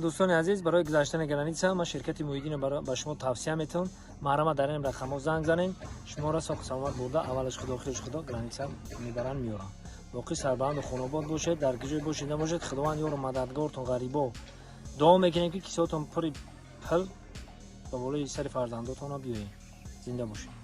دوستان عزیز برای گذاشتن گرانیتسا ما شرکت محیدین رو به شما توصیه میتون ما در این رقم زنگ زنین شما را ساخت سامار برده اولش خدا خیش خدا گرانیتسا میبرن میارن باقی سربند و خانوباد باشید در گجای باشید نباشید خداوند یار مددگارتون غریبا دعا میکنیم که کیساتون پری پل به بالای سر فرزنداتون بیاین زنده باشید.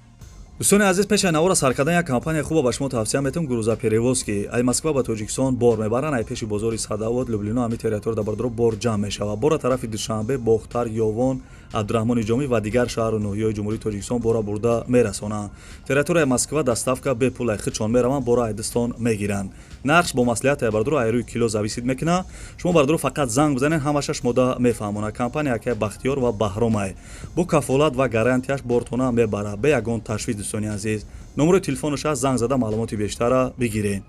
دوستان عزیز پیش نوار سر کردن یک کمپانی خوب به شما توصیه میتونم گروزا پریوز که ای مسکو با تاجیکستان بار میبرن ای پیش بازار صداوت لوبلینا همی تریتور در بردرو بار جمع میشه و بار طرف دوشنبه باختر یوون عبدالرحمن جامی و دیگر شهر و ناحیه‌های جمهوری تاجیکستان بارا برده میرسونن. تریتور مسکو دستافکا به پول خچون میروان بارا ایدستان میگیرن. نقش با مصلحت بردرو ایروی کیلو زویسید میکنه. شما بردرو فقط زنگ بزنین همشش مده میفهمونه. کمپانی که بختیار و بهرام با کفالت و گارانتیش بارتونه میبره به یگان تشویق دوستان عزیز. نمره تلفنش زنگ زده معلومات بیشتر بگیرین.